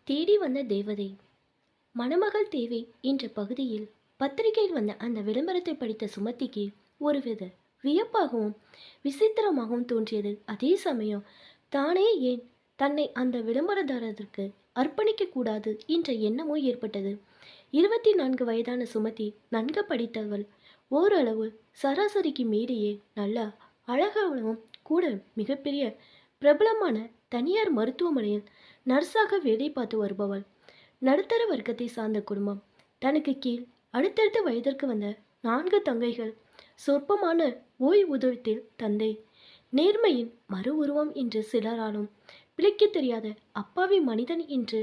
தேடி வந்த தேவதை மணமகள் தேவை என்ற பகுதியில் பத்திரிகையில் வந்த அந்த விளம்பரத்தை படித்த சுமதிக்கு ஒருவித வியப்பாகவும் விசித்திரமாகவும் தோன்றியது. அதே சமயம் தானே ஏன் தன்னை அந்த விளம்பரதாரருக்கு அர்ப்பணிக்க கூடாது என்ற எண்ணமோ ஏற்பட்டது. 24 வயதான சுமதி நன்கு படித்தவள். ஓரளவு சராசரிக்கு மீறியே நல்ல அழகாகவும் கூட மிகப்பெரிய பிரபலமான தனியார் மருத்துவமனையில் நர்ஸாக வேலை பார்த்து வருபவள். நடுத்தர வர்க்கத்தை சார்ந்த குடும்பம். தனக்கு கீழ் அடுத்தடுத்த வயதிற்கு வந்த 4 தங்கைகள். சொற்பமான ஓய்வூதியத்தில் தந்தை. நேர்மையின் மறு உருவம் என்று சிலராலும், பிழைக்க தெரியாத அப்பாவி மனிதன் என்று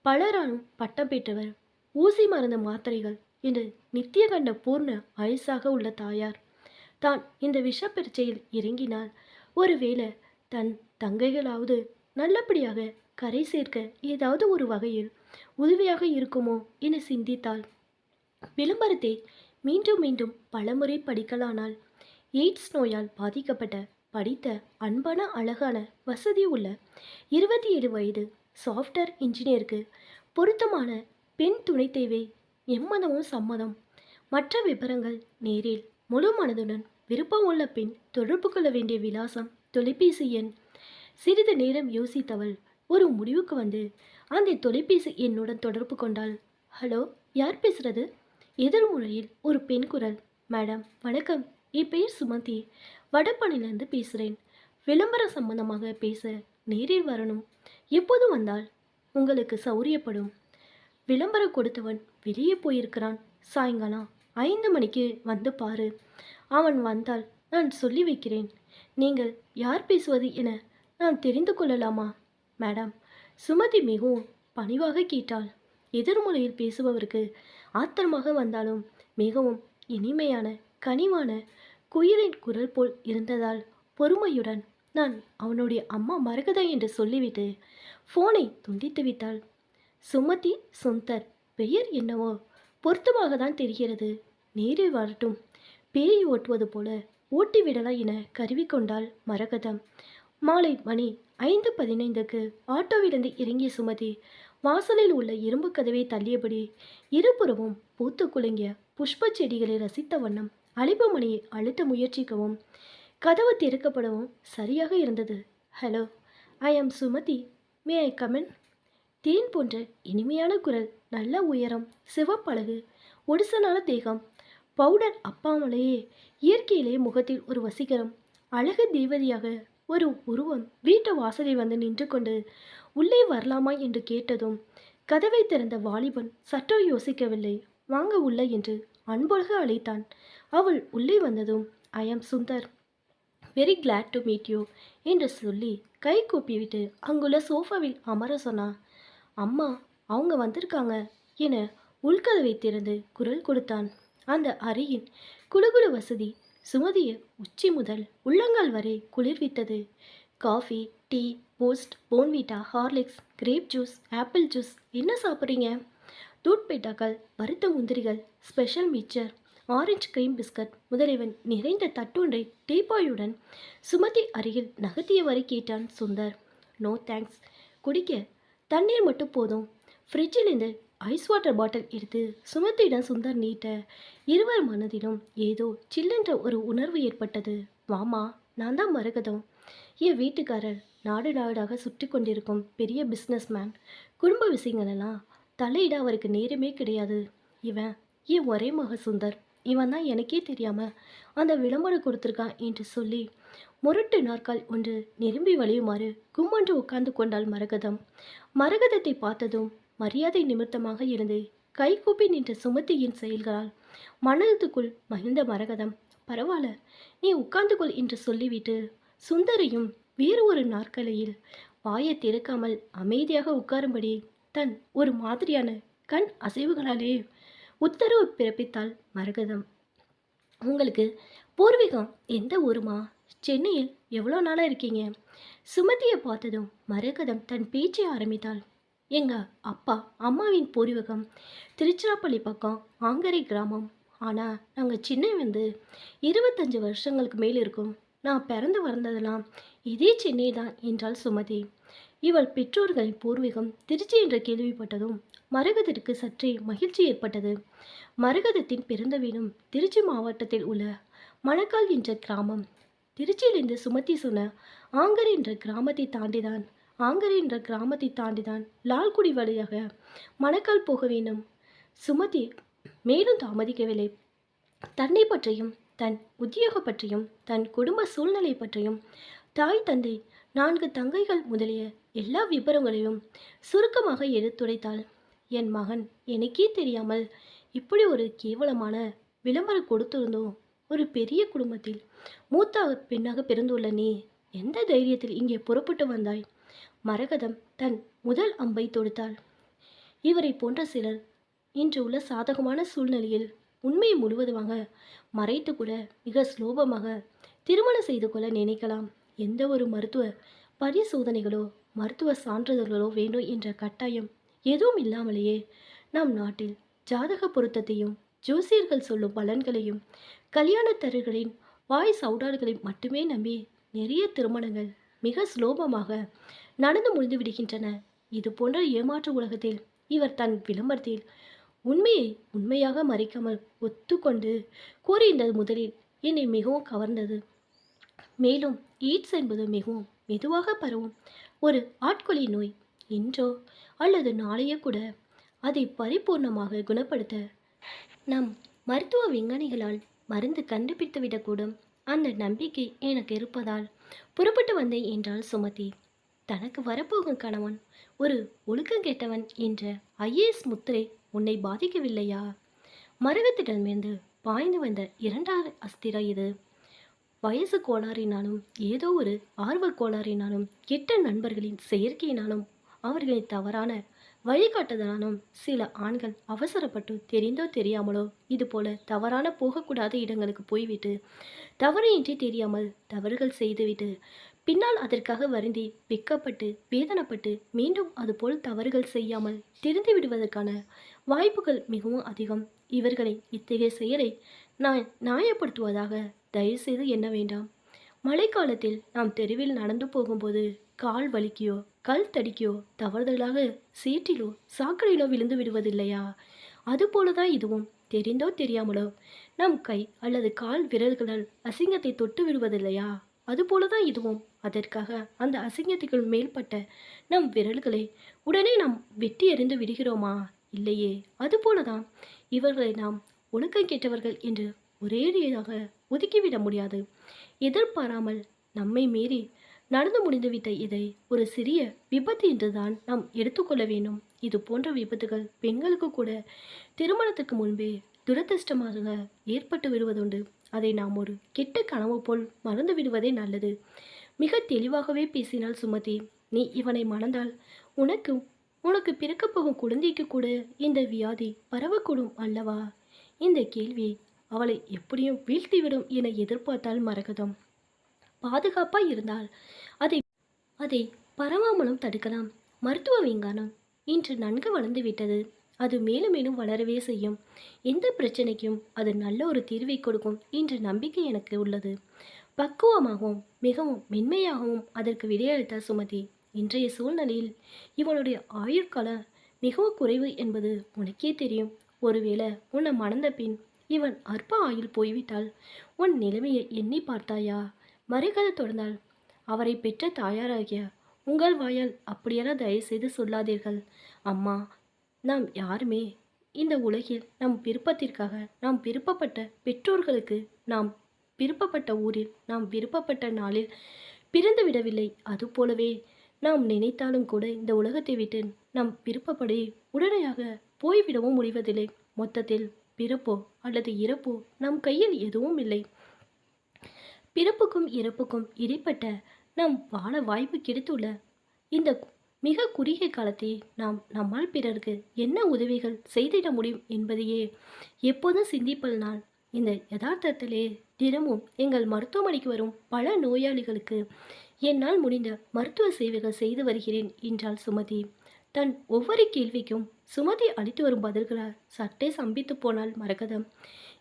பலராலும் பட்டம் பெற்றவர். ஊசி மருந்து மாத்திரைகள் என்று நித்திய கண்ட பூர்ண ஆயுசாக உள்ள தாயார். தான் இந்த விஷப்பரீட்சையில் இறங்கினால் ஒருவேளை தன் தங்கைகளாவது நல்லபடியாக கரை சேர்க்க ஏதாவது ஒரு வகையில் உதவியாக இருக்குமோ என சிந்தித்தாள். விளம்பரத்தை மீண்டும் மீண்டும் பலமுறை படிக்கலானால் எய்ட்ஸ் நோயால் பாதிக்கப்பட்ட படித்த அன்பான அழகான வசதி உள்ள 27 வயது சாஃப்ட்வேர் இன்ஜினியருக்கு பொருத்தமான பெண் துணை தேவை. எம்மதமும் சம்மதம். மற்ற விவரங்கள் நேரில். முழு மனதுடன் விருப்பம் உள்ள பெண் தொடர்பு கொள்ள வேண்டிய விலாசம், தொலைபேசி எண். சிறிது நேரம் யோசித்தவள் ஒரு முடிவுக்கு வந்து அந்த தொலைபேசி எண்ணுடன் தொடர்பு கொண்டாள். ஹலோ, யார் பேசுறது? எதிர்முறையில் ஒரு பெண் குரல். மேடம் வணக்கம், என் பெயர் சுமதி, வடபழனியிலிருந்து பேசுகிறேன். விளம்பரம் சம்பந்தமாக பேச நேரில் வரணும். எப்போது வந்தால் உங்களுக்கு சௌரியப்படும்? விளம்பரம் கொடுத்தவன் வெளியே போயிருக்கிறான். சாயங்காலம் 5 மணிக்கு வந்து பாரு. அவன் வந்தால் நான் சொல்லி வைக்கிறேன். நீங்கள் யார் பேசுவது என நான் தெரிந்து கொள்ளலாமா? மேடம், சுமதி மிகவும் பணிவாக கேட்டாள். எதிர்முறையில் பேசுபவருக்கு ஆத்திரமாக வந்தாலும் மிகவும் இனிமையான கனிவான குயிலின் குரல் போல் இருந்ததால் பொறுமையுடன் நான் அவனுடைய அம்மா மரகதா என்று சொல்லிவிட்டு ஃபோனை துண்டித்து விட்டாள். சுமதி சுந்தர் பெயர் என்னவோ பொருத்தமாக தான் தெரிகிறது. நேரில் வரட்டும். பேய் ஓட்டுவது போல ஓட்டிவிடலாம் என கருவிக்கொண்டாள் மரகதம். மாலை மணி 5:15க்கு ஆட்டோவிலிருந்து இறங்கிய சுமதி வாசலில் உள்ள இரும்பு கதவை தள்ளியபடி இருபுறமும் பூத்து குலுங்கிய புஷ்ப செடிகளை ரசித்த வண்ணம் அழைப்பு மணியை அழுத்த முயற்சிக்கவும் கதவு திறக்கப்படவும் சரியாக இருந்தது. ஹலோ, ஐ ஆம் சுமதி, மே ஐ கமென்? தேன் போன்ற இனிமையான குரல், நல்ல உயரம், சிவப்பழகு, ஒடிசனான தேகம், பவுடர் அப்பாமலேயே இயற்கையிலே முகத்தில் ஒரு வசீகரம், அழகு தேவதையாக ஒரு உருவம் வீட்டு வாசலில் வந்து நின்று கொண்டு உள்ளே வரலாமா என்று கேட்டதும் கதவை திறந்த வாலிபன் சற்றோ யோசிக்கவில்லை. வாங்க உள்ள என்று அன்பொழுக அழைத்தான். அவள் உள்ளே வந்ததும் ஐ ஆம் Sundar, very glad to meet you என்று சொல்லி கை கூப்பிவிட்டு அங்குள்ள சோஃபாவில் அமர சொன்னா. அம்மா, அவங்க வந்திருக்காங்க என உள்கதவை திறந்து குரல் கொடுத்தான். அந்த அறையின் குளுகுளு வசதி சுமதிய உச்சி முதல் உள்ளங்கால் வரை குளிர்வித்தது. Coffee, tea, Boost, Bournvita, Horlicks, grape juice, apple juice. என்ன சாப்பிட்றீங்க? தூட் பேட்டாக்கள், வறுத்த முந்திரிகள், special mixture, orange cream biscuit முதலியவன் நிறைந்த தட்டொன்றை டீபாயுடன் சுமதி அருகில் நகர்த்தியவரை கேட்டான் சுந்தர். நோ தேங்க்ஸ், குடிக்க தண்ணீர் மட்டும் போதும். ஃப்ரிட்ஜிலிருந்து ஐஸ் வாட்டர் பாட்டில் எடுத்து சுமதியிடம் சுந்தர் நீட்ட இருவர் மனதிலும் ஏதோ சில்லென்ற ஒரு உணர்வு ஏற்பட்டது. வாமா, நான் தான் மரகதம். என் வீட்டுக்காரர் நாடு நாடாக சுற்றி கொண்டிருக்கும் பெரிய பிஸ்னஸ் மேன். குடும்ப விஷயங்களெல்லாம் தலையிட அவருக்கு நேரமே கிடையாது. இவன் என் ஒரே மக சுந்தர். இவன் தான் எனக்கே தெரியாம அந்த விளம்பரம் கொடுத்துருக்கான் என்று சொல்லி முரட்டு நாற்கால் ஒன்று நிரம்பி வழியுமாறு கும்மன்று உட்கார்ந்து கொண்டாள் மரகதம். மரகதத்தை பார்த்ததும் மரியாதை நிமித்தமாக இருந்து கைகூப்பி நின்ற சுமதியின் செயல்களால் மனதுக்குள் மகிழ்ந்த மரகதம், பரவாயில்ல, நீ உட்கார்ந்து கொள் என்று சொல்லிவிட்டு சுந்தரையும் வேறு ஒரு நாற்காலியில் வாயை திறக்காமல் அமைதியாக உட்காரும்படி தன் ஒரு மாதிரியான கண் அசைவுகளாலே உத்தரவு பிறப்பித்தாள் மரகதம். உங்களுக்கு பூர்வீகம் எந்த ஊருமா? சென்னையில் எவ்வளோ நாளாக இருக்கீங்க? சுமதியை பார்த்ததும் மரகதம் தன் பேச்சை ஆரம்பித்தாள். எங்கள் அப்பா அம்மாவின் பூர்வீகம் திருச்சிராப்பள்ளி பக்கம் ஆங்கரை கிராமம். ஆனால் நாங்கள் சின்ன வந்து 25 வருஷங்களுக்கு மேல் இருக்கும். நான் பிறந்து வளர்ந்ததெல்லாம் இதே சென்னை தான் என்றாள் சுமதி. இவள் பெற்றோர்களின் பூர்வீகம் திருச்சி என்று கேள்விப்பட்டதும் மரகதத்திற்கு சற்றே மகிழ்ச்சி ஏற்பட்டது. மரகதத்தின் பிறந்த வீடும் திருச்சி மாவட்டத்தில் உள்ள மணக்கால் என்ற கிராமம். திருச்சியிலிருந்து சுமதி சொன்ன ஆங்கர் என்ற கிராமத்தை தாண்டிதான் லால்குடி வழியாக மணக்கால் போக வேண்டும். சுமதி மேலும் தாமதிக்கவில்லை. தன்னை பற்றியும் தன் உத்தியோக பற்றியும் தன் குடும்ப சூழ்நிலை பற்றியும் தாய் தந்தை 4 தங்கைகள் முதலிய எல்லா விபரங்களையும் சுருக்கமாக எடுத்துரைத்தாள். என் மகன் எனக்கே தெரியாமல் இப்படி ஒரு கேவலமான விளம்பரம் கொடுத்திருந்தோம். ஒரு பெரிய குடும்பத்தில் மூத்த பெண்ணாக பிறந்துள்ள நீ எந்த தைரியத்தில் இங்கே புறப்பட்டு வந்தாய்? மரகதம் தன் முதல் அம்பை தொடுத்தாள். இவரை போன்ற சிலர் இன்று உள்ள சாதகமான சூழ்நிலையில் உண்மையை முழுவதுமாக மறைத்து கூட மிக சுலோபமாக திருமணம் செய்து கொள்ள நினைக்கலாம். எந்த ஒரு மருத்துவ பரிசோதனைகளோ மருத்துவ சான்றிதழ்களோ வேண்டும் என்ற கட்டாயம் எதுவும் இல்லாமலேயே நம் நாட்டில் ஜாதக பொருத்தத்தையும் ஜோசியர்கள் சொல்லும் பலன்களையும் கல்யாணத்தரர்களின் வாய் சவுடால்களையும் மட்டுமே நம்பி நிறைய திருமணங்கள் மிக சுலோபமாக நடந்து முடிந்து விடுகின்றன. இது போன்ற ஏமாற்று உலகத்தில் இவர் தன் விளம்பரத்தில் உண்மையை உண்மையாக மறைக்காமல் ஒத்துக்கொண்டு கூறியிருந்தது முதலில் என்னை மிகவும் கவர்ந்தது. மேலும் ஈட்ஸ் என்பது மிகவும் மெதுவாக பரவும் ஒரு ஆட்கொள்ளி நோய். இன்றோ அல்லது நாளையோ கூட அதை பரிபூர்ணமாக குணப்படுத்த நம் மருத்துவ விஞ்ஞானிகளால் மருந்து கண்டுபிடித்துவிடக்கூடும். அந்த நம்பிக்கை எனக்கு இருப்பதால் புறப்பட்டு வந்தேன் என்றாள் சுமதி. தனக்கு வரப்போகும் கணவன் ஒரு ஒழுக்கம் கெட்டவன் என்ற ஐஏஎஸ் முத்திரை உன்னை பாதிக்கவில்லையா? மரகத்திடமிருந்து பாய்ந்து வந்த 2வது அஸ்திரம் இது. வயசு கோளாறினாலும் ஏதோ ஒரு ஆர்வ கோளாறினாலும் கெட்ட நண்பர்களின் செயற்கையினாலும் அவர்களின் தவறான வழிகாட்டுதலாலும் சில ஆண்கள் அவசரப்பட்டு தெரிந்தோ தெரியாமலோ இது போல தவறான போகக்கூடாத இடங்களுக்கு போய்விட்டு தவறையின்றி தெரியாமல் தவறுகள் செய்துவிட்டு பின்னால் அதற்காக வருந்தி வெக்கப்பட்டு வேதனைப்பட்டு மீண்டும் அதுபோல் தவறுகள் செய்யாமல் திருந்தி விடுவதற்கான வாய்ப்புகள் மிகவும் அதிகம். இவர்களை இத்தகைய செயலை நான் நியாயப்படுத்துவதாக தயவுசெய்து எண்ண வேண்டாம். மழைக்காலத்தில் நாம் தெருவில் நடந்து போகும்போது கால் வலிக்கையோ கல் தடிக்கையோ தவறுதலாக சேற்றிலோ சாக்கடையிலோ விழுந்து விடுவதில்லையா? அதுபோலதான் இதுவும் தெரிந்தோ தெரியாமலோ நம் கை அல்லது கால் விரல்களால் அசிங்கத்தை தொட்டு விடுவதில்லையா? அதுபோலதான் இதுவும். அதற்காக அந்த அசிங்கத்துக்குள் மேல்பட்ட நம் விரல்களை உடனே நாம் வெட்டி எறிந்து விடுகிறோமா? இல்லையே. அதுபோலதான் இவர்களை நாம் ஒழுக்கம் கெட்டவர்கள் என்று ஒரேடியாக ஒதுக்கிவிட முடியாது. எதிர்பாராமல் நம்மை மீறி நடந்து முடிந்துவிட்ட இதை ஒரு சிறிய விபத்து என்றுதான் நாம் எடுத்துக்கொள்ள வேண்டும். இது போன்ற விபத்துகள் பெண்களுக்கு கூட திருமணத்துக்கு முன்பே துரதிருஷ்டமாக ஏற்பட்டு விடுவதுண்டு. அதை நாம் ஒரு கெட்ட கனவு போல் மறந்து விடுவதே நல்லது. மிக தெளிவாகவே பேசினாள் சுமதி. நீ இவனை மணந்தால் உனக்கு பிறக்கப் போகும் குழந்தைக்கு கூட இந்த வியாதி பரவக்கூடும் அல்லவா? இந்த கேள்வி அவளை எப்படியும் வீழ்த்திவிடும் என எதிர்பார்த்தாள் மரகதம். பாதுகாப்பாய் இருந்தால் அதை பரவாமலும் தடுக்கலாம். மருத்துவ விஞ்ஞானம் இன்று நன்கு வளர்ந்து விட்டது. அது மேலும் மேலும் வளரவே செய்யும். எந்த பிரச்சனைக்கும் அது நல்ல ஒரு தீர்வை கொடுக்கும் என்ற நம்பிக்கை எனக்கு உள்ளது. பக்குவமாகவும் மிகவும் மென்மையாகவும் அதற்கு விடையளித்தார் சுமதி. இன்றைய சூழ்நிலையில் இவனுடைய ஆயுட்காலம் மிகவும் குறைவு என்பது உனக்கே தெரியும். ஒருவேளை உன்னை மணந்த பின் இவன் அற்ப ஆயுள் போய்விட்டால் உன் நிலைமையை எண்ணி பார்த்தாயா? மறைகதை தொடர்ந்தால், அவரை பெற்ற தாயாராகிய உங்கள் வாயால் அப்படியெல்லாம் தயவுசெய்து சொல்லாதீர்கள் அம்மா. நாம் யாருமே இந்த உலகில் நம் விருப்பத்திற்காக நாம் விருப்பப்பட்ட பெற்றோர்களுக்கு நாம் விருப்பப்பட்ட ஊரில் நாம் விருப்பப்பட்ட நாளில் பிறந்து விடவில்லை. அதுபோலவே நாம் நினைத்தாலும் கூட இந்த உலகத்தை விட்டு நம் விருப்பப்படி உடனடியாக போய்விடவும் முடிவதில்லை. மொத்தத்தில் பிறப்போ அல்லது இறப்போ நம் கையில் எதுவும் இல்லை. பிறப்புக்கும் இறப்புக்கும் இடைப்பட்ட நாம் வாழ வாய்ப்பு கிடைத்துள்ள இந்த மிக குறுகிய காலத்தை நாம் நம்மால் பிறருக்கு என்ன உதவிகள் செய்திட முடியும் என்பதையே எப்போதும் சிந்திப்பல் நான். இந்த யதார்த்தத்திலே தினமும் எங்கள் மருத்துவமனைக்கு வரும் பல நோயாளிகளுக்கு என்னால் முடிந்த மருத்துவ சேவைகள் செய்து வருகிறேன் என்றாள் சுமதி. தன் ஒவ்வொரு கேள்விக்கும் சுமதி அளித்து வரும் பதில்களால் சற்றே சம்பித்து போனாள் மரகதம்.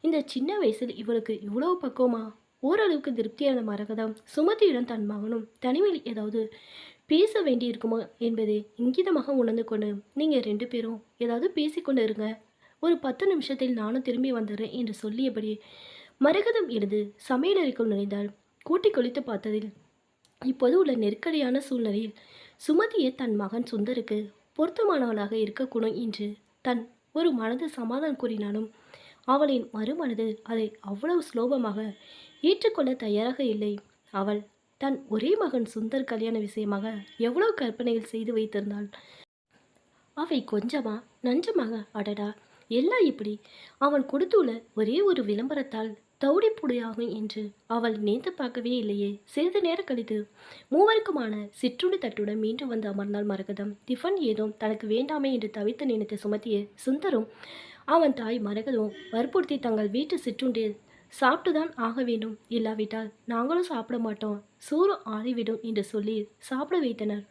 இந்த சின்ன வயசில் இவளுக்கு இவ்வளவு பக்குவமா? ஓரளவுக்கு திருப்தியான மரகதம் சுமதியுடன் தன் மகனும் தனிமையில் ஏதாவது பேச வேண்டி இருக்குமோ என்பதை இங்கிதமாக உணர்ந்து கொண்டு, நீங்க 2 பேரும் ஏதாவது பேசிக்கொண்டு இருங்க. ஒரு 10 நிமிஷத்தில் நானும் திரும்பி வந்துடுறேன் என்று சொல்லியபடி மரகதம் எழுந்து சமையலறைக்குள் நுழைந்தாள். கூட்டி குளித்து பார்த்ததில் இப்போது உள்ள நெருக்கடியான சூழ்நிலையில் சுமதியை தன் மகன் சுந்தருக்கு பொருத்தமானவளாக இருக்கக்கூடும் என்று தன் ஒரு மனது சமாதானம் கூறினாலும் அவளின் மறுமனது அதை அவ்வளவு சுலபமாக ஏற்றுக்கொள்ள தயாராக இல்லை. அவள் தன் ஒரே மகன் சுந்தர் கல்யாண விஷயமாக எவ்வளவு கற்பனைகள் செய்து வைத்திருந்தாள். அவை கொஞ்சமா நஞ்சமாக அடடா, எல்லாம் இப்படி அவன் கொடுத்துள்ள ஒரே ஒரு விளம்பரத்தால் தௌடிப்புடியாகும் என்று அவள் நினைத்து பார்க்கவே இல்லையே. சிறிது நேரம் கழித்து மூவருக்குமான சிற்றுண்டி தட்டுடன் மீண்டும் வந்து அமர்ந்தாள் மரகதம். டிஃபன் ஏதும் தனக்கு வேண்டாமே என்று தவித்து நினைத்த சுமத்தியை சுந்தரும் அவன் தாய் மரகதமும் வற்புறுத்தி தங்கள் வீட்டு சிற்றுண்டி சாப்பிட்டுதான் ஆக வேண்டும், இல்லாவிட்டால் நாங்களும் சாப்பிட மாட்டோம், சோறு ஆறிவிடும் என்று சொல்லி சாப்பிட வைத்தனர்.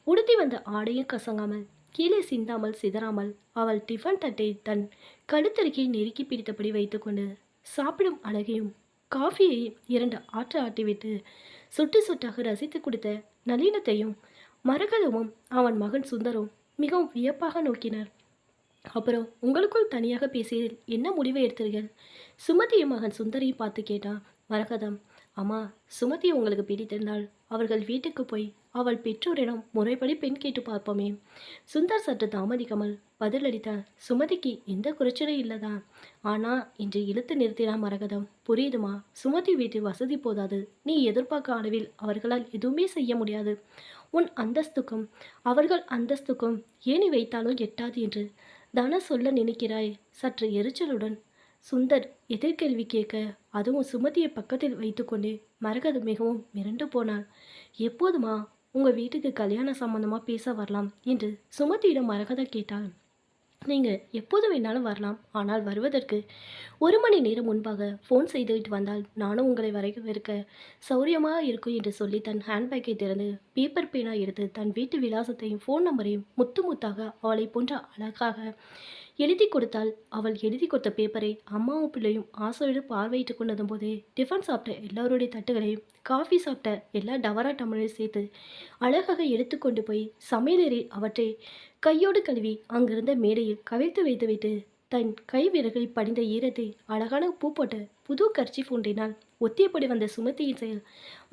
உடுத்தி வந்த ஆடையும் கசங்காமல் கீழே சிந்தாமல் சிதறாமல் அவள் டிஃபன் தட்டை தன் கழுத்தருகே நெருக்கி பிடித்தபடி வைத்துக்கொண்டு சாப்பிடும் அழகையும் காஃபியையும் 2 ஆற்ற ஆட்டிவிட்டு சுட்டு சுட்டாக ரசித்து கொடுத்த நளினத்தையும் மரகதமும் அவன் மகன் சுந்தரும் மிகவும் வியப்பாக நோக்கினர். அப்புறம் உங்களுக்குள் தனியாக பேசியதில் என்ன முடிவை எடுத்தீர்கள்? சுமதியும் மகன் சுந்தரையும் பார்த்து கேட்டான் மரகதம். அம்மா, சுமதி உங்களுக்கு பிடித்திருந்தால் அவர்கள் வீட்டுக்கு போய் அவள் பெற்றோரிடம் முறைப்படி பெண் கேட்டு பார்ப்போமே. சுந்தர் சற்று தாமதிக்காமல் பதிலளித்தார். சுமதிக்கு எந்த குறைச்சலும் இல்லைதான், ஆனா என்று இழுத்து நிறுத்தினான் மரகதம். புரியுதுமா, சுமதி வீட்டு வசதி போதாது, நீ எதிர்பார்க்க அளவில் அவர்களால் எதுவுமே செய்ய முடியாது. உன் அந்தஸ்துக்கும் அவர்கள் அந்தஸ்துக்கும் ஏணி வைத்தாலும் எட்டாது என்று தானே சொல்ல நினைக்கிறாய்? சற்று எரிச்சலுடன் சுந்தர் எதிர்கேள்வி கேட்க, அதுவும் சுமதியை பக்கத்தில் வைத்துக்கொண்டே மரகதம் மிகவும் மிரண்டு போனாள். எப்போதுமா உங்க வீட்டுக்கு கல்யாண சம்பந்தமா பேச வரலாம் என்று சுமதியிடம் மரகதம் கேட்டாள். நீங்கள் எப்போது வேணாலும் வரலாம், ஆனால் வருவதற்கு 1 மணி நேரம் முன்பாக ஃபோன் செய்துவிட்டு வந்தால் நானும் உங்களை வரவேற்க சௌரியமாக இருக்கும் என்று சொல்லி தன் ஹேண்ட்பேக்கை திறந்து பேப்பர் பேனா எடுத்து தன் வீட்டு விலாசத்தையும் ஃபோன் நம்பரையும் முத்து முத்தாக அவளை போன்ற அழகாக எழுதி கொடுத்தாள். அவள் எழுதி கொடுத்த பேப்பரை அம்மாவும் பிள்ளையும் ஆசையோடு பார்வையிட்டு கொண்டதும் போதே டிஃபன் சாப்பிட்ட எல்லாருடைய தட்டுகளையும் காஃபி சாப்பிட்ட எல்லா டவரா டம்ளரையும் சேர்த்து அழகாக எடுத்துக்கொண்டு போய் சமையலறை அவற்றை கையோடு கழுவி அங்கிருந்த மேடையில் கவிழ்த்து வைத்துவிட்டு தன் கை விரல்களில் படிந்த ஈரத்தை அழகான பூ போட்ட புது கர்ச்சிஃப் ஒன்றினால் ஒத்தியபடி வந்த சுமதியின் செயல்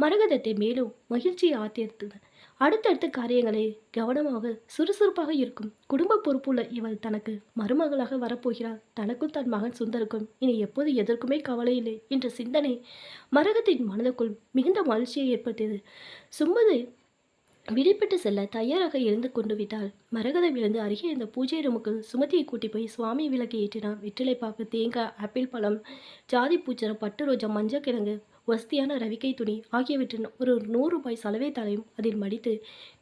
மரகதத்தை மேலும் மகிழ்ச்சியை ஆத்தியது. அடுத்தடுத்த காரியங்களை கவனமாக சுறுசுறுப்பாக இருக்கும் குடும்ப பொறுப்புள்ள இவள் தனக்கு மருமகளாக வரப்போகிறாள். தனக்கும் தன் மகன் சுந்தருக்கும் இனி எப்போது எதற்குமே கவலை இல்லை என்ற சிந்தனை மரகத்தின் மனதுக்குள் மிகுந்த மகிழ்ச்சியை ஏற்படுத்தியது. சுமதி விடைபெற்று செல்ல தயாராக எழுந்து கொண்டு விட்டாள். மரகதம் எழுந்து அருகே இருந்த பூஜை ரூமுக்கு சுமதியை கூட்டி போய் சுவாமி விளக்கை ஏற்றினான். வெற்றிலைப்பாக்கு, தேங்காய், ஆப்பிள் பழம், ஜாதி பூச்சரம், பட்டு ரோஜா, மஞ்சள் கிழங்கு, வசதியான ரவிக்கை துணி ஆகியவற்றின் ஒரு 100 ரூபாய் சலவை தலையும் அதில் மடித்து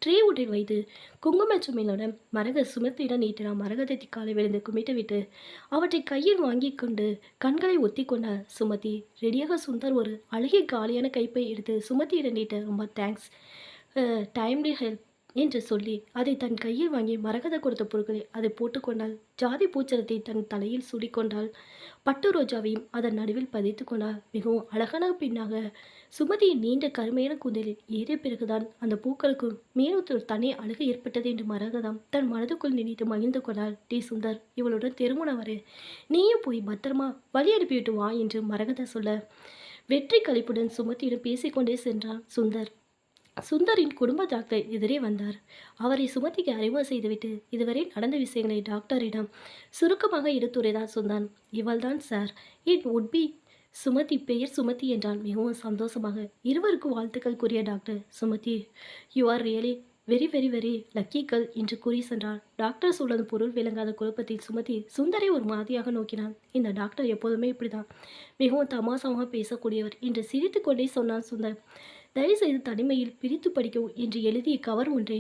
ட்ரே ஒன்றில் வைத்து குங்குமச்சுமையுடன் சுமதியிடம் நீட்டினான். மரகதத்தை காலை விழுந்து குமிட்டு விட்டு அவற்றை கையில் வாங்கி கொண்டு கண்களை ஒத்தி கொண்டார் சுமதி. ரெடியாக சுந்தர் ஒரு அழகிய காலியான கைப்பை எடுத்து சுமதியிடம் நீட்ட, ரொம்ப தேங்க்ஸ், டைம்லி ஹெல்ப் என்று சொல்லி அதை தன் கையில் வாங்கி மரகத கொடுத்த பொருட்களை அதை போட்டுக்கொண்டாள். ஜாதி பூச்சரத்தை தன் தலையில் சூடிக்கொண்டாள். பட்டு ரோஜாவையும் அதன் நடுவில் பதித்து கொண்டாள். மிகவும் அழகான பெண்ணாக சுமதியின் நீண்ட கருமையான கூந்தலில் ஏறிய பிறகுதான் அந்த பூக்களுக்கு மேலும் தனி அழகு ஏற்பட்டது என்று மரகதம் தன் மனதுக்குள் நினைத்து மகிழ்ந்து கொண்டாள். டி சுந்தர், இவளுடன் திருமணம் வர நீயும் போய் பத்திரமா வழி அனுப்பிவிட்டு வா என்று மரகத சொல்ல வெற்றி களிப்புடன் சுமதியிடம் பேசிக்கொண்டே சென்றான் சுந்தர். சுந்தரின் குடும்ப டாக்டர் எதிரே வந்தார். அவரை சுமதிக்கு அறிமுகம் செய்துவிட்டு இதுவரை நடந்த விஷயங்களை டாக்டரிடம் சுருக்கமாக எடுத்துரைதான் சுந்தான். இவள்தான் sir, it would be Sumathi. பெயர் சுமதி என்றால் மிகவும் சந்தோஷமாக இருவருக்கும் வாழ்த்துக்கள் கூறிய doctor, Sumathi, you are really very very very lucky girl என்று கூறி சென்றார். டாக்டர் சொல்வது பொருள் விளங்காத குழப்பத்தில் சுமதி சுந்தரை ஒரு மாதிரியாக நோக்கினான். இந்த டாக்டர் எப்போதுமே இப்படிதான், மிகவும் தமாசமாக பேசக்கூடியவர் என்று சிரித்து கொண்டே சொன்னான் சுந்தர். தயவுசெய்து தனிமையில் பிரித்து படிக்கவும் என்று எழுதிய கவர் ஒன்றை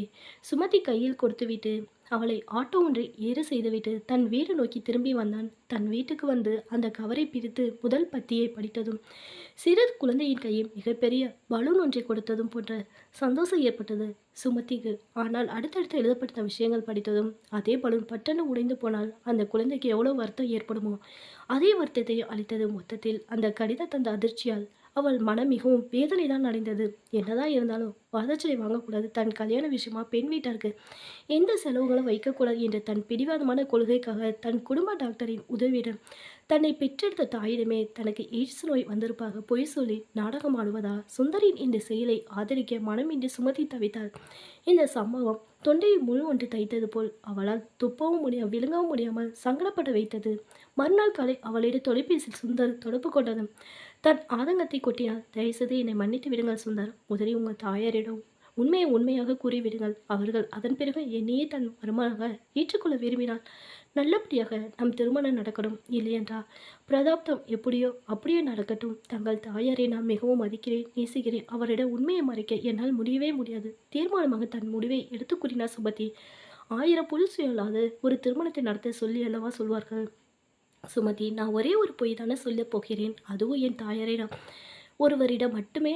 சுமதி கையில் கொடுத்துவிட்டு அவளை ஆட்டோ ஒன்றை ஏற செய்துவிட்டு தன் வீடு நோக்கி திரும்பி வந்தான். தன் வீட்டுக்கு வந்து அந்த கவரை பிரித்து முதல் பத்தியை படித்ததும் சிறு குழந்தையின் கையில் மிகப்பெரிய பலூன் ஒன்றை கொடுத்ததும் போன்ற சந்தோஷம் ஏற்பட்டது சுமதிக்கு. ஆனால் அடுத்தடுத்து எழுதப்பட்ட விஷயங்கள் படித்ததும் அதே பலூன் பட்டன உடைந்து போனால் அந்த குழந்தைக்கு எவ்வளோ வருத்தம் ஏற்படுமோ அதே வருத்தத்தை அளித்தது. மொத்தத்தில் அந்த கடிதம் தந்த அதிர்ச்சியால் அவள் மனம் மிகவும் வேதனை தான் அடைந்தது. என்னதான் இருந்தாலும் வரதட்சணை வாங்கக்கூடாது, தன் கல்யாண விஷயமா பெண் வீட்டாருக்கு எந்த செலவுகளும் வைக்கக்கூடாது என்ற தன் பிடிவாதமான கொள்கைக்காக தன் குடும்ப டாக்டரின் உதவியுடன் தன்னை பெற்றெடுத்த தாயிடமே தனக்கு எய்ட்ஸ் நோய் வந்திருப்பாக பொய் சொல்லி நாடகம் ஆடுவதா சுந்தரின் இந்த செயலை ஆதரிக்க மனமின்றி சுமத்தி தவித்தாள். இந்த சம்பவம் தொண்டையை முழு ஒன்று தைத்தது போல் அவளால் துப்பவும் முடியாமல் விழுங்கவும் முடியாமல் சங்கடப்பட வைத்தது. மறுநாள் காலை அவளிடம் தொலைபேசியில் சுந்தர் தொடர்பு கொண்டதும் தன் ஆதங்கத்தை கொட்டினாள். தயவுசெய்து என்னை மன்னித்து விடுங்கள் சுந்தர். முதலில் உங்கள் தாயாரிடம் உண்மையை உண்மையாக கூறிவிடுங்கள். அவர்கள் அதன் பிறகு என்னையே தன் மருமகனாக ஏற்றுக்கொள்ள விரும்பினால் நல்லபடியாக நம் திருமணம் நடக்கணும். இல்லையென்றா பிரதாப்தம் எப்படியோ அப்படியே நடக்கட்டும். தங்கள் தாயாரை நான் மிகவும் மதிக்கிறேன், நேசிக்கிறேன். அவரிடம் உண்மையை மறைக்க என்னால் முடியவே முடியாது. தீர்மானமாக தன் முடிவை எடுத்து கூறினார் சுமதி. 1000 பொய் சொல்லாது ஒரு திருமணத்தை நடத்த சொல்லி அல்லவா சொல்வார்கள். சுமதி, நான் ஒரே ஒரு பொய் தானே சொல்லப் போகிறேன். அதுவும் என் தாயாரிடம் ஒருவரிடம் மட்டுமே.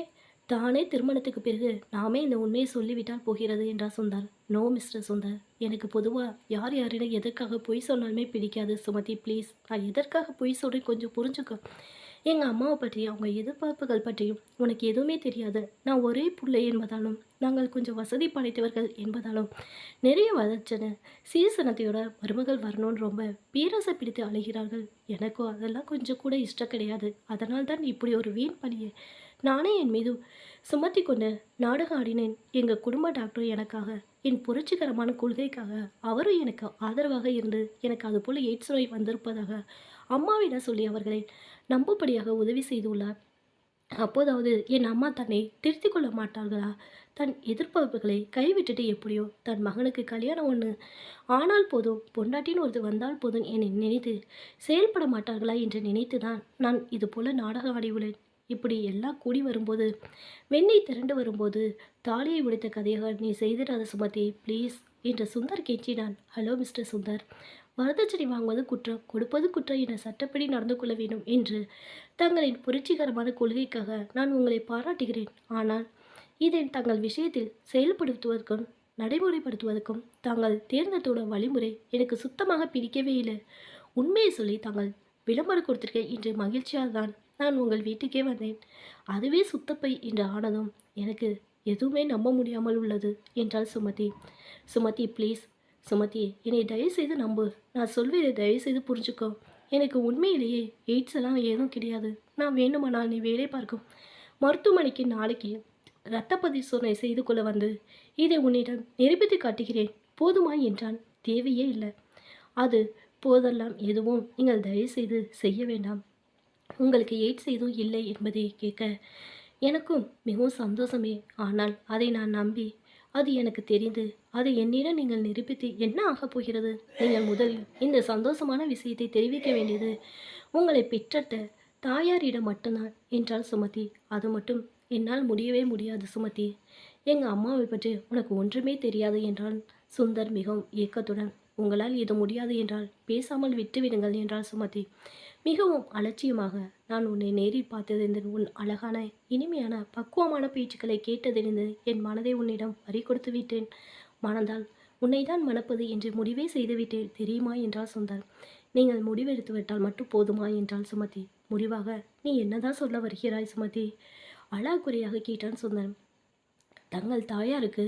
தானே திருமணத்துக்கு பிறகு நாமே இந்த உண்மையை சொல்லிவிட்டால் போகிறது என்றார் சுந்தர். நோ மிஸ்டர் சுந்தர், எனக்கு பொதுவாக யார் யாரிடம் எதற்காக பொய் சொன்னாலுமே பிடிக்காது. சுமதி ப்ளீஸ், நான் எதற்காக பொய் சொல்கிறேன் கொஞ்சம் புரிஞ்சுக்கோ. எங்கள் அம்மாவை பற்றியும் அவங்க எதிர்பார்ப்புகள் பற்றியும் உனக்கு எதுவுமே தெரியாது. நான் ஒரே பிள்ளை என்பதாலும் நாங்கள் கொஞ்சம் வசதி படைத்தவர்கள் என்பதாலும் நிறைய வரதட்சணை சீசனத்தையோட மருமகள் வரணும்னு ரொம்ப பேராசை பிடித்து அழைகிறார்கள். எனக்கும் அதெல்லாம் கொஞ்சம் கூட இஷ்டம் கிடையாது. அதனால் தான் இப்படி ஒரு வீண் பணியை நானே என் மீது சுமத்தி கொண்டு நாடகம் ஆடினேன். எங்கள் குடும்ப டாக்டர் எனக்காக, என் புரட்சிகரமான கொள்கைக்காக அவரும் எனக்கு ஆதரவாக இருந்து எனக்கு அதுபோல் எய்ட்ஸ் நோய் வந்திருப்பதாக அம்மாவிடம் சொல்லி அவர்களை நம்பும்படியாக உதவி செய்துள்ளார். அப்போதாவது என் அம்மா தன்னை திருத்திக் கொள்ள மாட்டார்களா? தன் எதிர்பார்ப்புகளை கைவிட்டுட்டு எப்படியோ தன் மகனுக்கு கல்யாணம் ஒன்று ஆனால் போதும், பொண்டாட்டின்னு ஒருத்தர் வந்தால் போதும் என்னை நினைத்து செயல்பட மாட்டார்களா என்று நினைத்து தான் நான் இது போல நாடகம் ஆடியுள்ளேன். இப்படி எல்லாம் கூடி வரும்போது, வெண்ணெய் திரண்டு வரும்போது தாலியை உடைத்த கதையாக நீ செய்திடாத சுமதி ப்ளீஸ் என்று சுந்தர் கெஞ்சினான். ஹலோ மிஸ்டர் சுந்தர், வரதட்சணை வாங்குவது குற்றம், கொடுப்பது குற்றம் என சட்டப்படி நடந்து கொள்ள வேண்டும் என்று தங்களின் புரட்சிகரமான கொள்கைக்காக நான் உங்களை பாராட்டுகிறேன். ஆனால் இதை தங்கள் விஷயத்தில் செயல்படுத்துவதற்கும் நடைமுறைப்படுத்துவதற்கும் தாங்கள் தேர்ந்தெடுத்துள்ள வழிமுறை எனக்கு சுத்தமாக பிடிக்கவே இல்லை. உண்மையை சொல்லி தாங்கள் விளம்பரம் கொடுத்திருக்க என்று மகிழ்ச்சியாக தான் நான் உங்கள் வீட்டுக்கே வந்தேன். அதுவே சுத்தப்பை என்று ஆனதும் எனக்கு எதுவுமே நம்ப முடியாமல் உள்ளது என்றாள் சுமதி. சுமதி ப்ளீஸ், சுமதி என்னை தயவுசெய்து நம்பு. நான் சொல்வதை தயவுசெய்து புரிஞ்சுக்கோ. எனக்கு உண்மையிலேயே எய்ட்ஸ் எல்லாம் எதுவும் கிடையாது. நான் வேண்டுமானால் நீ வேலை பார்க்கும் மருத்துவமனைக்கு நாளைக்கு இரத்த பரிசோதனை செய்து கொள்ள வந்து இதை உன்னிடம் நிரூபித்து காட்டுகிறேன் போதுமா என்றான். தேவையே இல்லை, அது போதெல்லாம் எதுவும் நீங்கள் தயவுசெய்து செய்ய வேண்டாம். உங்களுக்கு எய்ட்ஸ் எதுவும் இல்லை என்பதை கேட்க எனக்கும் மிகவும் சந்தோஷமே. ஆனால் அதை நான் நம்பி அது எனக்கு தெரிந்து அதை என்னிடம் நீங்கள் நிரூபித்து என்ன ஆகப் போகிறது? நீங்கள் முதலில் இந்த சந்தோஷமான விஷயத்தை தெரிவிக்க வேண்டியது உங்களை பெற்றெடுத்த தாயாரிடம் மட்டும்தான் என்றாள் சுமதி. அது மட்டும் என்னால் முடியவே முடியாது சுமதி. எங்கள் அம்மாவை பற்றி உனக்கு ஒன்றுமே தெரியாது என்றான் சுந்தர் மிகவும் ஏக்கத்துடன். உங்களால் இது முடியாது என்றால் பேசாமல் விட்டுவிடுங்கள் என்றாள் சுமதி மிகவும் அலட்சியமாக. நான் உன்னை நேரில் பார்த்ததிருந்து உன் அழகான இனிமையான பக்குவமான பேச்சுக்களை கேட்டதிலிருந்து என் மனதை உன்னிடம் பறி கொடுத்து விட்டேன். மணந்தால் உன்னை தான் மணப்பது என்று முடிவே செய்துவிட்டேன் தெரியுமா என்றாள் சுந்தர். நீங்கள் முடிவெடுத்து விட்டால் மட்டும் போதுமா என்றாள் சுமதி. முடிவாக நீ என்னதான் சொல்ல வருகிறாய் சுமதி? அழாக்குறையாக கேட்டான் சுந்தர். தங்கள் தாயாருக்கு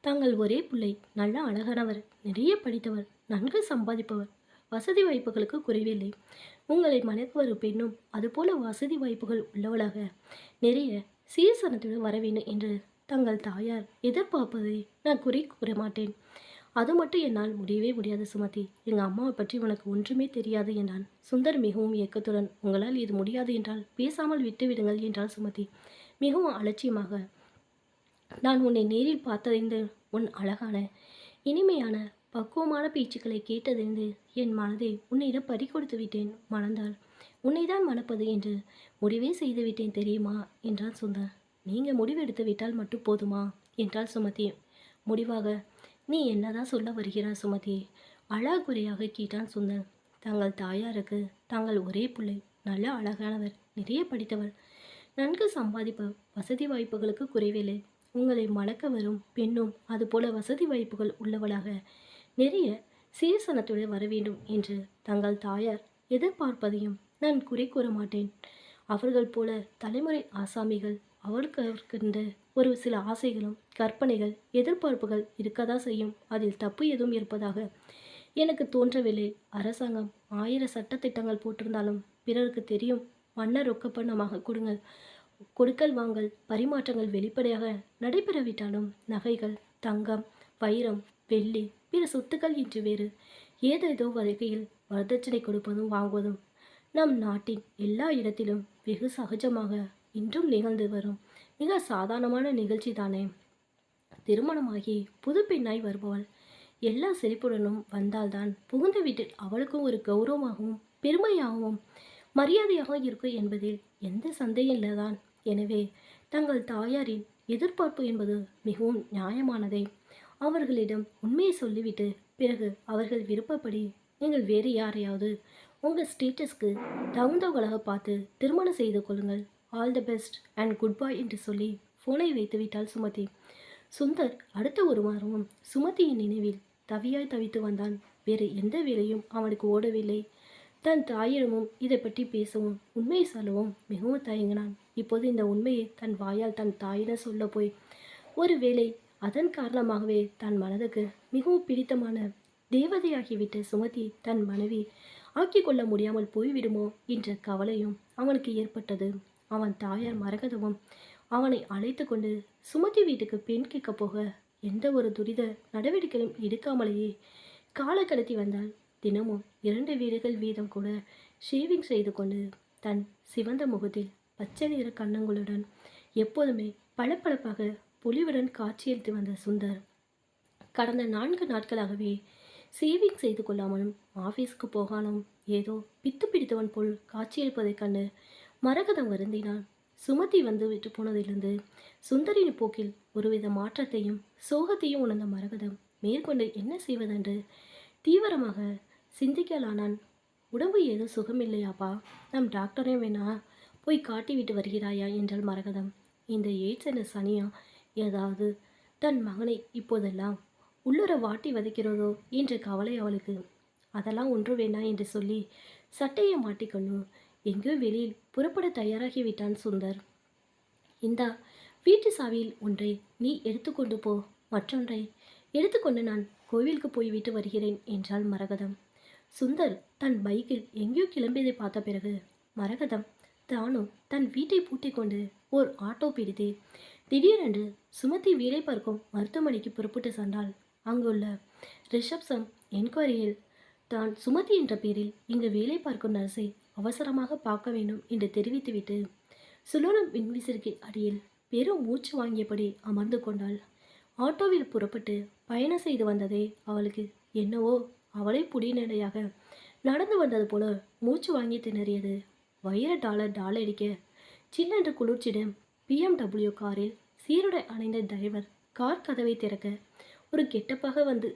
தாங்கள் ஒரே பிள்ளை, நல்ல அழகானவர், நிறைய படித்தவர், நன்கு சம்பாதிப்பவர், வசதி வாய்ப்புகளுக்கு குறைவில்லை. உங்களை மணக்க வரும் பெண்ணும் அதுபோல வசதி வாய்ப்புகள் உள்ளவளாக நிறைய சீர்சனத்துடன் வர வேண்டும் என்று தங்கள் தாயார் எதிர்பார்ப்பதை நான் குறை கூற மாட்டேன். அது மட்டும் என்னால் முடியவே முடியாது சுமதி. எங்கள் அம்மாவை பற்றி உனக்கு ஒன்றுமே தெரியாது என்றான் சுந்தர் மிகவும் ஏக்கத்துடன். உங்களால் இது முடியாது என்றால் பேசாமல் விட்டுவிடுங்கள் என்றாள் சுமதி மிகவும் அலட்சியமாக. நான் உன்னை நேரில் பார்த்தறிந்து உன் அழகான இனிமையான பக்குவமான பேச்சுக்களை கேட்டறிந்து என் மனதை உன்னிடம் பறிகொடுத்து விட்டேன். மணந்தால் உன்னைதான் மணப்பது என்று முடிவே செய்துவிட்டேன் தெரியுமா என்றான் சுந்தர். நீங்கள் முடிவெடுத்து விட்டால் மட்டும் போதுமா என்றாள் சுமதி முடிவாக. நீ என்னதான் சொல்ல வருகிறாய் சுமதி? அழாகுறையாக கேட்டான் சுந்தர். தங்கள் தாயாருக்கு தாங்கள் ஒரே பிள்ளை, நல்ல அழகானவர், நிறைய படித்தவர், நன்கு சம்பாதிப்பவர், வசதி வாய்ப்புகளுக்கு குறைவில்லை. உங்களை மணக்க வரும் பெண்ணும் அதுபோல வசதி வாய்ப்புகள் உள்ளவளாக நிறைய சீர்சனத்துடன் வர வேண்டும் என்று தங்கள் தாயார் எதிர்பார்ப்பதையும் நான் குறை கூற மாட்டேன். அவர்கள் போல தலைமுறை ஆசாமிகள் அவருக்கு இருக்கின்ற ஒரு சில ஆசைகளும் கற்பனைகள் எதிர்பார்ப்புகள் இருக்கதான் செய்யும். அதில் தப்பு எதுவும் இருப்பதாக எனக்கு தோன்றவில்லை. அரசாங்கம் 1000 சட்டத்திட்டங்கள் போட்டிருந்தாலும் பிறருக்கு தெரியும். மன்னர் ரொக்க பணமாக கொடுங்கள், கொடுக்கல் வாங்கல் பரிமாற்றங்கள் வெளிப்படையாக நடைபெறவிட்டாலும் நகைகள், தங்கம், வைரம், வெள்ளி, பிற சொத்துக்கள் என்று வேறு ஏதேதோ வகையில் வரதட்சணை கொடுப்பதும் வாங்குவதும் நம் நாட்டின் எல்லா இடத்திலும் வெகு சகஜமாக இன்றும் நிகழ்ந்து வரும் மிக சாதாரணமான நிகழ்ச்சி தானே. திருமணமாகி புது பெண்ணாய் வருபவள் எல்லா செழிப்புடனும் வந்தால்தான் புகுந்த வீட்டில் அவளுக்கும் ஒரு கௌரவமாகவும் பெருமையாகவும் மரியாதையாக இருக்கும் என்பதில் எந்த சந்தேகம் இல்லைதான். எனவே தங்கள் தாயாரின் எதிர்பார்ப்பு என்பது மிகவும் நியாயமானதே. அவர்களிடம் உண்மையை சொல்லிவிட்டு பிறகு அவர்கள் விருப்பப்படி நீங்கள் வேறு யாரையாவது உங்கள் ஸ்டேட்டஸ்க்கு தகுந்தவர்களாக பார்த்து திருமணம் செய்து கொள்ளுங்கள். All the best and good bye என்று சொல்லி ஃபோனை வைத்து விட்டாள் சுமதி. சுந்தர் அடுத்த ஒரு வாரமும் சுமதியின் நினைவில் தவியாய் தவித்து வந்தான். வேறு எந்த வேலையும் அவனுக்கு ஓடவில்லை. தன் தாயிடமும் இதை பற்றி பேசவும் உண்மையை சொல்லவும் மிகவும் தயங்கினான். இப்போது இந்த உண்மையை தன் வாயால் தன் தாயிடம் சொல்ல போய் ஒருவேளை அதன் காரணமாகவே தன் மனதுக்கு மிகவும் பிடித்தமான தேவதையாகிவிட்ட சுமதி தன் மனைவி ஆக்கிக் கொள்ள முடியாமல் போய்விடுமோ என்ற கவலையும் அவனுக்கு ஏற்பட்டது. அவன் தாயார் மரகதமும் அவனை அழைத்து கொண்டு சுமதி வீட்டுக்கு பெண் கேட்கப் போக எந்த ஒரு துரித நடவடிக்கையும் எடுக்காமலேயே கால கடத்தி வந்தாள். தினமும் 2 வீடுகள் வீதம் கூட ஷேவிங் செய்து கொண்டு தன் சிவந்த முகத்தில் பச்சை நிற கன்னங்களுடன் எப்போதுமே பளபளப்பாக பொலிவுடன் காட்சியளித்து வந்த சுந்தர் கடந்த 4 நாட்களாகவே சேவிங் செய்து கொள்ளாமலும் ஆஃபீஸ்க்கு போகாலும் ஏதோ பித்து பிடித்தவன் போல் காட்சியளிப்பதைக் கண்டு மரகதம் வருந்தினான். சுமதி வந்து விட்டு போனதிலிருந்து சுந்தரின் போக்கில் ஒருவித மாற்றத்தையும் சோகத்தையும் உணர்ந்த மரகதம் மேற்கொண்டு என்ன செய்வதென்று தீவிரமாக சிந்திக்கலானான். உடம்பு ஏதோ சுகமில்லையாப்பா, நம் டாக்டரே வேணா போய் காட்டிவிட்டு வருகிறாயா என்றாள் மரகதம். இந்த எய்ட்ஸ் என்ற சனியா ஏதாவது தன் மகனை இப்போதெல்லாம் உள்ளுர வாட்டி வதைக்கிறதோ என்ற கவலை அவளுக்கு. அதெல்லாம் ஒன்று வேணா என்று சொல்லி சட்டையை மாட்டிக்கொண்டு எங்கோ வெளியில் புறப்பட தயாராகிவிட்டான் சுந்தர். இந்தா வீட்டு சாவியில் ஒன்றை நீ எடுத்துக்கொண்டு போ, மற்றொன்றை எடுத்துக்கொண்டு நான் கோவிலுக்கு போய்விட்டு வருகிறேன் என்றாள் மரகதம். சுந்தர் தன் பைக்கில் எங்கேயோ கிளம்பியதை பார்த்த பிறகு மரகதம் தானும் தன் வீட்டை பூட்டிக் கொண்டு ஓர் ஆட்டோ பிடித்து திடீரென்று சுமதி வேலை பார்க்கும் மருத்துவமனைக்கு புறப்பட்டு சென்றாள். அங்குள்ள ரிசப்ஷன் என்கொயரியில் தான் சுமதி என்ற பேரில் இங்கு வேலை பார்க்கும் நர்ஸை அவசரமாக பார்க்க வேண்டும் என்று தெரிவித்துவிட்டு சுலோனம் மின்விசிறிக்கு அடியில் பெரும் மூச்சு வாங்கியபடி அமர்ந்து கொண்டாள். ஆட்டோவில் புறப்பட்டு பயணம் செய்து வந்ததே அவளுக்கு என்னவோ அவளை புடிநடையாக நடந்து வந்தது போல மூச்சு வாங்கி திணறியது. வைர டாலர் அடிக்க சில்லென்று குளிர்ச்சிடம் BMW காரில் சீருடை அணைந்த டிரைவர் கார் கதவை திறக்க ஒரு கெட்டப்பாக வந்து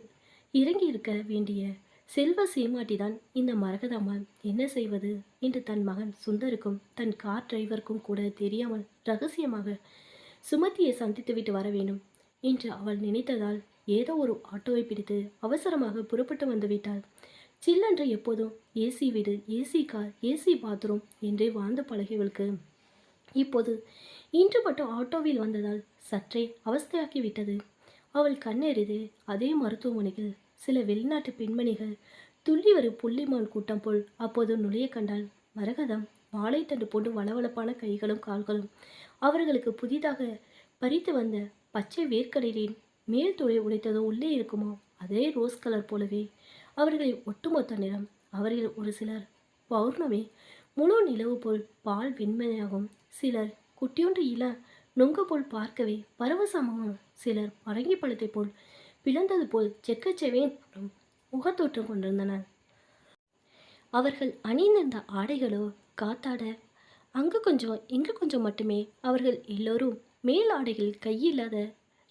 இறங்கி இருக்க வேண்டிய செல்வ சீமாட்டிதான் இந்த மரகதம்மாள் என்ன செய்வது என்று தன் மகன் சுந்தருக்கும் தன் கார் டிரைவருக்கும் கூட தெரியாமல் ரகசியமாக சுமதியை சந்தித்துவிட்டு வர வேண்டும் என்று அவள் நினைத்ததால் ஏதோ ஒரு ஆட்டோவை பிடித்து அவசரமாக புறப்பட்டு வந்து விட்டாள். சில்லென்று எப்போதும் ஏசி வீடு, ஏசி கார், ஏசி பாத்ரூம் என்றே வாழ்ந்து பழகியவளுக்கு இப்போது இன்று மட்டும் ஆட்டோவில் வந்ததால் சற்றே அவஸ்தையாக்கி விட்டது. அவள் கண்ணெறிது அதே மருத்துவமனையில் சில வெளிநாட்டு பெண்மணிகள் துள்ளி வரும் புள்ளிமான் கூட்டம் போல் அப்போது நுழைய கண்டாள். மரகதம் வாழைத்தண்டு போட்டு வளவளப்பான கைகளும் கால்களும் அவர்களுக்கு புதிதாக பறித்து வந்த பச்சை வேர்க்கடலின் மேல் துளை உடைத்ததோ உள்ளே இருக்குமோ அதே ரோஸ் கலர் போலவே அவர்களின் ஒட்டுமொத்த நிறம். அவர்கள் ஒரு சிலர் பௌர்ணமி முழு நிலவு போல் பால் வெண்மையாகும், சிலர் குட்டியொன்று இள நொங்க போல் பார்க்கவே பரவசமாகும், சிலர் பரங்கி பழத்தை போல் பிளந்தது போல் செக்கச்செவேன் முகத்தோற்றம் கொண்டிருந்தனர். அவர்கள் அணிந்திருந்த ஆடைகளோ காத்தாட அங்கு கொஞ்சம் இங்கு கொஞ்சம் மட்டுமே. அவர்கள் எல்லோரும் மேல் ஆடைகள் கையில்லாத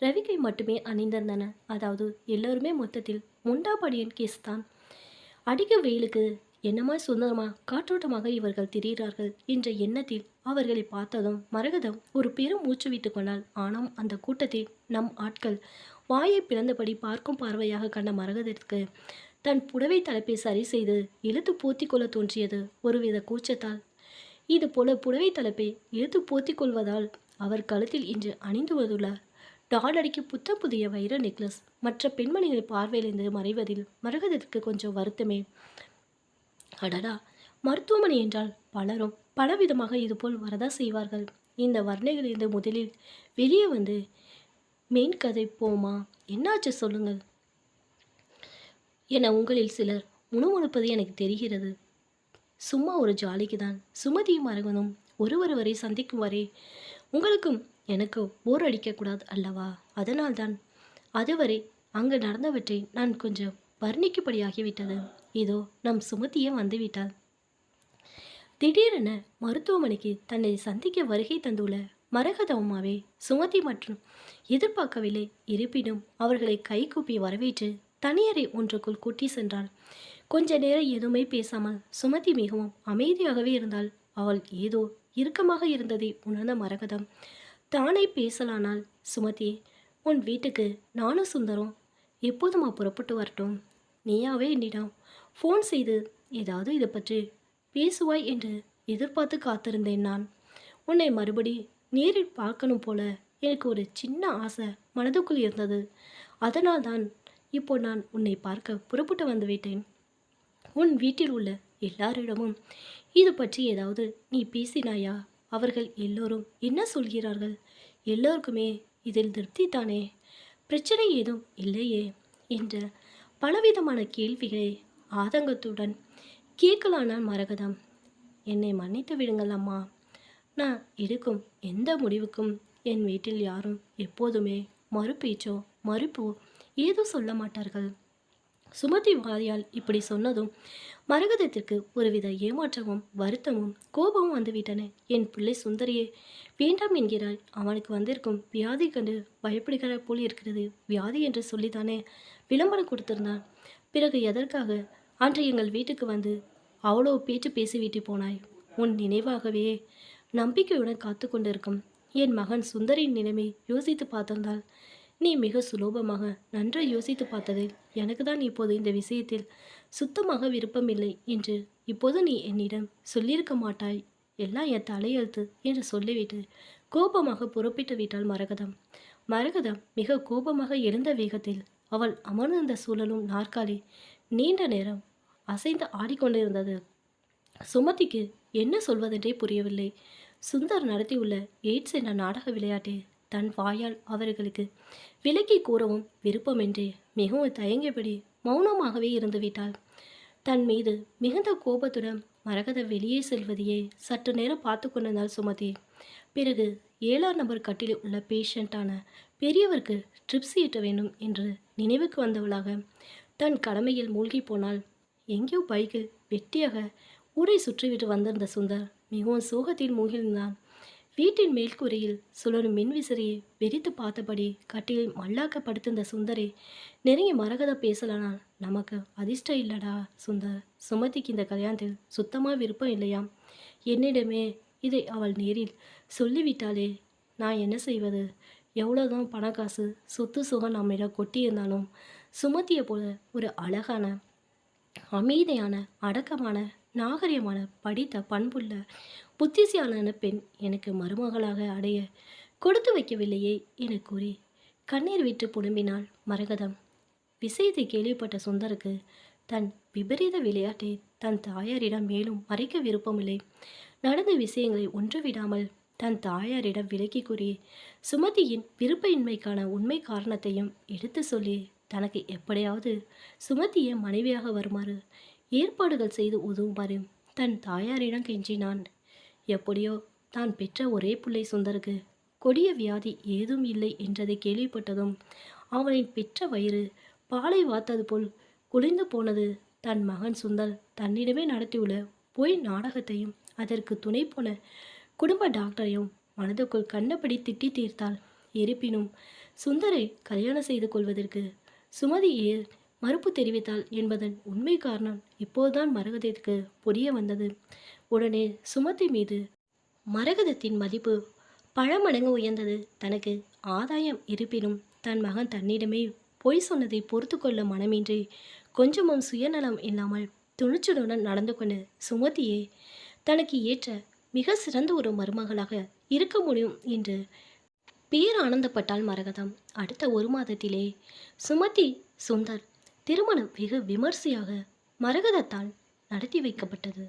ரவிக்கை மட்டுமே அணிந்திருந்தன. அதாவது எல்லோருமே மொத்தத்தில் முண்டாபடியின் கேஸ் தான். அடிக்க வெயிலுக்கு என்னமா சுந்தரமா காற்றோட்டமாக இவர்கள் திரிகிறார்கள் என்ற எண்ணத்தில் அவர்களை பார்த்ததும் மரகதம் ஒரு பெரும் மூச்சு விட்டு கொண்டாள். ஆனால் அந்த கூட்டத்தில் நம் ஆட்கள் வாயை பிளந்தபடி பார்க்கும் பார்வையாக கண்ட மரகதத்திற்கு தன் புடவை தலைப்பை சரி செய்து இழுத்து போத்தி கொள்ள தோன்றியது. ஒருவித கூச்சத்தால் இது போல புடவை தலைப்பை இழுத்து போத்திக் கொள்வதால் அவர் கழுத்தில் இன்று அணிந்து வந்துள்ள டாலடிக்கு புத்தம் புதிய வைர நெக்லஸ் மற்ற பெண்மணிகளின் பார்வையிலிருந்து மறைவதில் மரகதத்திற்கு கொஞ்சம் வருத்தமே. அடடா, மருத்துவமனை என்றால் பலரும் பலவிதமாக இதுபோல் வரதா செய்வார்கள். இந்த வர்ணைகளிலிருந்து முதலில் வெளியே வந்து மெயின் கதை போமா, என்னாச்சு சொல்லுங்கள் என உங்களில் சிலர் முணுமுணுப்பது எனக்கு தெரிகிறது. சும்மா ஒரு ஜாலிக்கு தான். சுமதியும் மரகனும் ஒருவர் வரை சந்திக்கும் வரை உங்களுக்கும் எனக்கு போர் அடிக்கக்கூடாது அல்லவா? அதனால்தான் அதுவரை அங்கு நடந்தவற்றை நான் கொஞ்சம் வர்ணிக்கும்படியாகிவிட்டது. இதோ நம் சுமதியே வந்துவிட்டாள். திடீரென மருத்துவமனைக்கு தன்னை சந்திக்க வருகை தந்துள்ள மரகத அம்மாவை சுமதி மற்றும் எதிர்பார்க்கவில்லை. இருப்பினும் அவர்களை கைகூப்பி வரவேற்று தனியறை ஒன்றுக்குள் கூட்டி சென்றாள். கொஞ்ச நேரம் எதுவுமே பேசாமல் சுமதி மிகவும் அமைதியாகவே இருந்தாள். அவள் ஏதோ இறுக்கமாக இருந்ததை உணர்ந்த மரகதம் தானே பேசலானால், சுமதி, உன் வீட்டுக்கு நானும் சுந்தரம் எப்போதுமா புறப்பட்டு வரட்டும்? நீயாவே என்னிடம் ஃபோன் செய்து ஏதாவது இதை பற்றி பேசுவாய் என்று எதிர்பார்த்து காத்திருந்தேன். நான் உன்னை மறுபடி நேரில் பார்க்கணும் போல எனக்கு ஒரு சின்ன ஆசை மனதுக்குள் இருந்தது. அதனால்தான் இப்போ நான் உன்னை பார்க்க புறப்பட்டு வந்துவிட்டேன். உன் வீட்டில் உள்ள எல்லாரிடமும் இது பற்றி ஏதாவது நீ பேசினாயா? அவர்கள் எல்லோரும் என்ன சொல்கிறார்கள்? எல்லோருக்குமே இதில் திருப்தி தானே? பிரச்சனை ஏதும் இல்லையே என்ற பலவிதமான கேள்விகளை ஆதங்கத்துடன் கேட்கலானான் மரகதம். என்னை மன்னித்து விடுங்கள் அம்மா. நான் எடுக்கும் எந்த முடிவுக்கும் என் வீட்டில் யாரும் எப்போதுமே மறுபேச்சோ மறுப்போ ஏதும் சொல்ல மாட்டார்கள். சுமதி வாயால் இப்படி சொன்னதும் மரகதத்திற்கு ஒருவித ஏமாற்றமும் வருத்தமும் கோபமும் வந்துவிட்டன. என் பிள்ளை சுந்தரியே வேண்டாம் என்கிறாள். அவனுக்கு வந்திருக்கும் வியாதி கண்டு பயப்படுகிற போல் இருக்கிறது. வியாதி என்று சொல்லித்தானே விளம்பரம் கொடுத்திருந்தான். பிறகு எதற்காக அன்று எங்கள் வீட்டுக்கு வந்து அவ்வளோ பேச்சு பேசிவிட்டு போனாய்? உன் நினைவாகவே நம்பிக்கையுடன் காத்து கொண்டிருக்கும் என் மகன் சுந்தரின் நிலைமை யோசித்து பார்த்திருந்தால் நீ மிக சுலபமாக நன்றாக யோசித்து பார்த்ததில் எனக்கு தான் இப்போது இந்த விஷயத்தில் சுத்தமாக விருப்பமில்லை என்று இப்போது நீ என்னிடம் சொல்லியிருக்க மாட்டாய். எல்லாம் என் தலையெழுத்து என்று சொல்லிவிட்டு கோபமாக புறப்பட்டு விட்டாள் மரகதம். மரகதம் மிக கோபமாக எழுந்த வேகத்தில் அவள் அமர்ந்திருந்த சூழலும் நாற்காலி நீண்ட நேரம் அசைந்து ஆடிக்கொண்டிருந்தது. சுமதிக்கு என்ன சொல்வதென்றே புரியவில்லை. சுந்தர் நடத்தியுள்ள எய்ட்ஸ் என்ற நாடக விளையாட்டை தன் வாயால் அவர்களுக்கு விலக்கி கூறவும் விருப்பமின்றி மிகவும் தயங்கியபடி மௌனமாகவே இருந்துவிட்டாள். தன் மீது மிகுந்த கோபத்துடன் மரகத வெளியே செல்வதையே சற்று நேரம் பார்த்து கொண்டிருந்தாள் சுமதி. பிறகு 7ஆம் நம்பர் கட்டிலில் உள்ள பேஷண்டான பெரியவருக்கு ட்ரிப்ஸ் ஏற்ற வேண்டும் என்று நினைவுக்கு வந்தவளாக தன் கடமையில் மூழ்கி போனாள். எங்கேயோ பைக்கில் வெட்டியாக ஊரை சுற்றிவிட்டு வந்திருந்த சுந்தர் மிகவும் சோகத்தில் மூழ்கியிருந்தான். வீட்டின் மேல்கூரையில் சுழலும் மின்விசிறியை வெறித்து பார்த்தபடி கட்டிலில் மல்லாக்க படுத்திருந்த சுந்தரை நெருங்கி மரகத பேசலானால், நமக்கு அதிர்ஷ்டம் இல்லடா சுந்தர். சுமதிக்கு இந்த கல்யாணத்தில் சுத்தமாக விருப்பம் இல்லையாம். என்னிடமே இதை அவள் நேரில் சொல்லிவிட்டாளே, நான் என்ன செய்வது? எவ்வளோதான் பணக்காசு சொத்து சுகம் நம்மிடம் கொட்டியிருந்தாலும் சுமதியை போல ஒரு அழகான, அமைதியான, அடக்கமான, நாகரிகமான, படித்த, பண்புள்ள, புத்திசாலியான பெண் எனக்கு மருமகளாக அடைய கொடுத்து வைக்கவில்லையே என கூறி கண்ணீர் விட்டு புலம்பினாள் மரகதம். விஷயத்தை கேள்விப்பட்ட சுந்தருக்கு தன் விபரீத விளையாட்டை தன் தாயாரிடம் மேலும் மறைக்க விருப்பமில்லை. நடந்த விஷயங்களை ஒன்று விடாமல் தன் தாயாரிடம் விலக்கி கூறி சுமதியின் விருப்பமின்மைக்கான உண்மை காரணத்தையும் எடுத்து சொல்லி தனக்கு எப்படியாவது சுமதியை மனைவியாக வருமாறு ஏற்பாடுகள் செய்து உதவுமாறு தன் தாயாரிடம் கெஞ்சினான். எப்படியோ தான் பெற்ற ஒரே பிள்ளை சுந்தருக்கு கொடிய வியாதி ஏதும் இல்லை என்றதை கேள்விப்பட்டதும் அவனின் பெற்ற வயிறு பாலை வாத்தது போல் குளிர்ந்து போனது. தன் மகன் சுந்தர் தன்னிடமே நடத்தியுள்ள பொய் நாடகத்தையும் அதற்கு துணை போன குடும்ப டாக்டரையும் மனதுக்குள் கண்டபடி திட்டி தீர்த்தாள். இருப்பினும் சுந்தரை கல்யாணம் செய்து கொள்வதற்கு சுமதி மறுப்பு தெரிவித்தாள் என்பதன் உண்மை காரணம் இப்போதுதான் மரகதத்திற்கு புரிய வந்தது. உடனே சுமதி மீது மரகதத்தின் மதிப்பு பல மடங்கு உயர்ந்தது. தனக்கு ஆதாயம் இருப்பினும் தன் மகன் தன்னிடமே பொய் சொன்னதை பொறுத்து கொள்ள மனமின்றி கொஞ்சமும் சுயநலம் இல்லாமல் துணிச்சலுடன் நடந்து கொண்டு சுமதியை தனக்கு ஏற்ற மிக சிறந்த ஒரு மருமகளாக இருக்க முடியும் என்று பேரானந்தப்பட்டாள் மரகதம். அடுத்த 1 மாதத்திலே சுமதி சுந்தர் திருமணம் வெகு விமர்சையாக மரகதத்தால் நடத்தி வைக்கப்பட்டது.